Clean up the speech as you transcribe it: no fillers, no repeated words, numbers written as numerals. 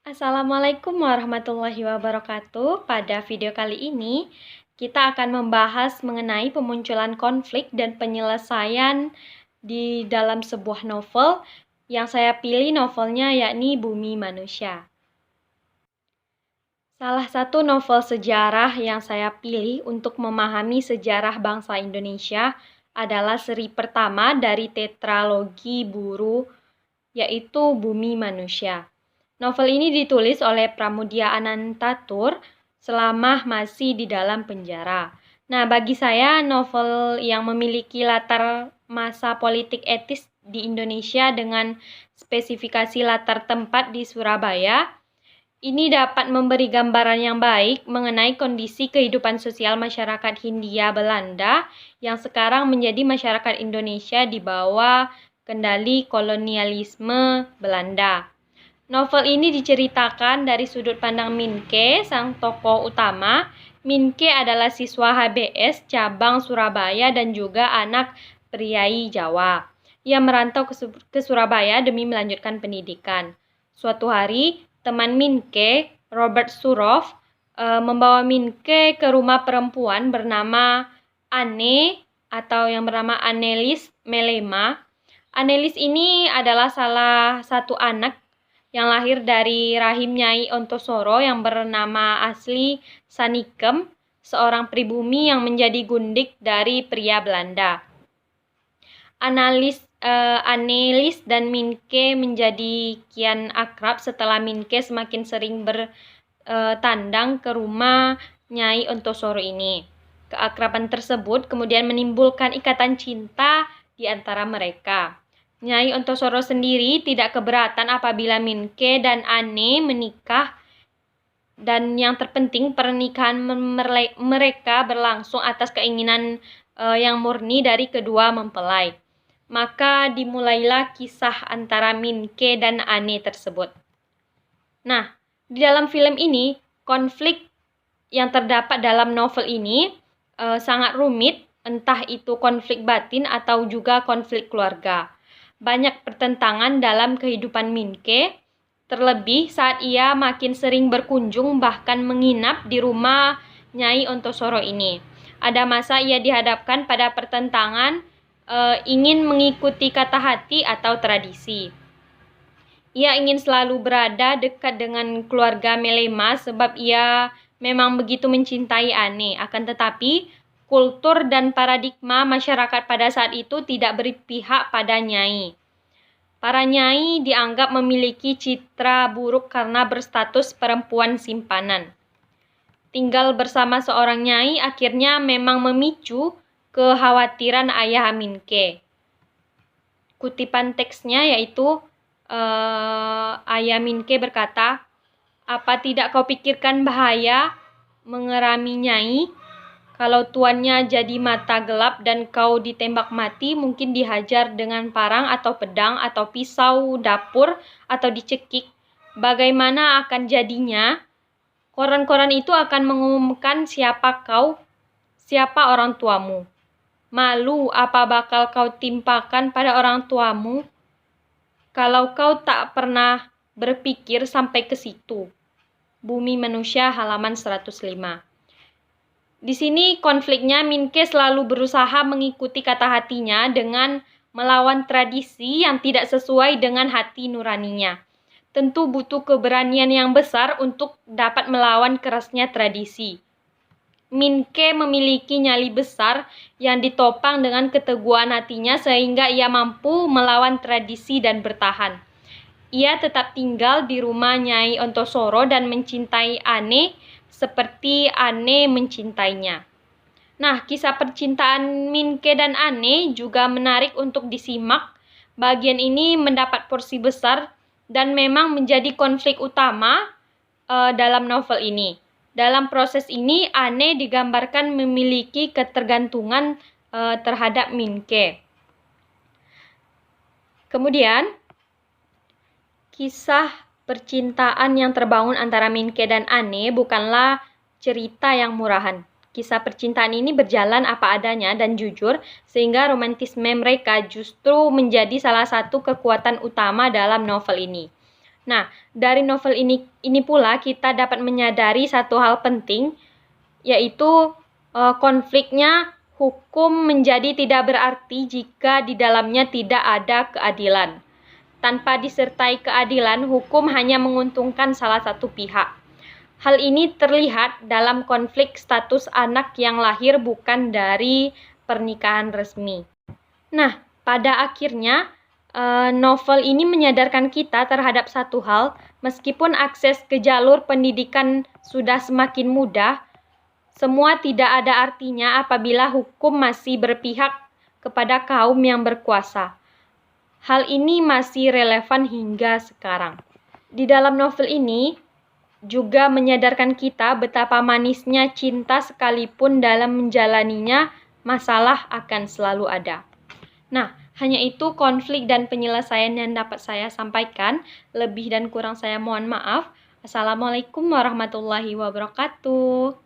Assalamualaikum warahmatullahi wabarakatuh. Pada video kali ini, kita akan membahas mengenai pemunculan konflik dan penyelesaian di dalam sebuah novel. Yang saya pilih novelnya yakni Bumi Manusia. Salah satu novel sejarah yang saya pilih untuk memahami sejarah bangsa Indonesia adalah seri pertama dari tetralogi Buru, yaitu Bumi Manusia. Novel ini ditulis oleh Pramudia Anantatur selama masih di dalam penjara. Nah, bagi saya novel yang memiliki latar masa politik etis di Indonesia dengan spesifikasi latar tempat di Surabaya, ini dapat memberi gambaran yang baik mengenai kondisi kehidupan sosial masyarakat Hindia Belanda yang sekarang menjadi masyarakat Indonesia di bawah kendali kolonialisme Belanda. Novel ini diceritakan dari sudut pandang Minke, sang tokoh utama. Minke adalah siswa HBS cabang Surabaya dan juga anak priai Jawa. Ia merantau ke Surabaya demi melanjutkan pendidikan. Suatu hari, teman Minke, Robert Suroff, membawa Minke ke rumah perempuan bernama Anne atau yang bernama Annelies Melema. Annelies ini adalah salah satu anak yang lahir dari rahim Nyai Ontosoro yang bernama asli Sanikem, seorang pribumi yang menjadi gundik dari pria Belanda. Annelies dan Minke menjadi kian akrab setelah Minke semakin sering bertandang ke rumah Nyai Ontosoro ini. Keakraban tersebut kemudian menimbulkan ikatan cinta di antara mereka. Nyai Ontosoro sendiri tidak keberatan apabila Minke dan Anne menikah, dan yang terpenting pernikahan mereka berlangsung atas keinginan yang murni dari kedua mempelai. Maka dimulailah kisah antara Minke dan Anne tersebut. Nah, di dalam film ini, konflik yang terdapat dalam novel ini sangat rumit, entah itu konflik batin atau juga konflik keluarga. Banyak pertentangan dalam kehidupan Minke, terlebih saat ia makin sering berkunjung bahkan menginap di rumah Nyai Ontosoro ini. Ada masa ia dihadapkan pada pertentangan ingin mengikuti kata hati atau tradisi. Ia ingin selalu berada dekat dengan keluarga Melema sebab ia memang begitu mencintai Anne. Akan tetapi, kultur dan paradigma masyarakat pada saat itu tidak berpihak pada nyai. Para nyai dianggap memiliki citra buruk karena berstatus perempuan simpanan. Tinggal bersama seorang nyai akhirnya memang memicu kekhawatiran ayah Minke. Kutipan teksnya yaitu ayah Minke berkata, "Apa tidak kau pikirkan bahaya mengerami nyai? Kalau tuannya jadi mata gelap dan kau ditembak mati, mungkin dihajar dengan parang atau pedang atau pisau dapur atau dicekik. Bagaimana akan jadinya? Koran-koran itu akan mengumumkan siapa kau, siapa orang tuamu. Malu apa bakal kau timpakan pada orang tuamu kalau kau tak pernah berpikir sampai ke situ." Bumi Manusia halaman 105. Di sini konfliknya Minke selalu berusaha mengikuti kata hatinya dengan melawan tradisi yang tidak sesuai dengan hati nuraninya. Tentu butuh keberanian yang besar untuk dapat melawan kerasnya tradisi. Minke memiliki nyali besar yang ditopang dengan keteguhan hatinya sehingga ia mampu melawan tradisi dan bertahan. Ia tetap tinggal di rumah Nyai Ontosoro dan mencintai Anne seperti Anne mencintainya. Nah, kisah percintaan Minke dan Anne juga menarik untuk disimak. Bagian ini mendapat porsi besar dan memang menjadi konflik utama dalam novel ini. Dalam proses ini, Anne digambarkan memiliki ketergantungan terhadap Minke. Kemudian, kisah percintaan yang terbangun antara Min-ke dan Ane bukanlah cerita yang murahan. Kisah percintaan ini berjalan apa adanya dan jujur, sehingga romantisme mereka justru menjadi salah satu kekuatan utama dalam novel ini. Nah, dari novel ini pula kita dapat menyadari satu hal penting, yaitu konfliknya hukum menjadi tidak berarti jika di dalamnya tidak ada keadilan. Tanpa disertai keadilan, hukum hanya menguntungkan salah satu pihak. Hal ini terlihat dalam konflik status anak yang lahir bukan dari pernikahan resmi. Nah, pada akhirnya novel ini menyadarkan kita terhadap satu hal, meskipun akses ke jalur pendidikan sudah semakin mudah, semua tidak ada artinya apabila hukum masih berpihak kepada kaum yang berkuasa. Hal ini masih relevan hingga sekarang. Di dalam novel ini juga menyadarkan kita betapa manisnya cinta sekalipun dalam menjalaninya masalah akan selalu ada. Nah, hanya itu konflik dan penyelesaian yang dapat saya sampaikan. Lebih dan kurang saya mohon maaf. Assalamualaikum warahmatullahi wabarakatuh.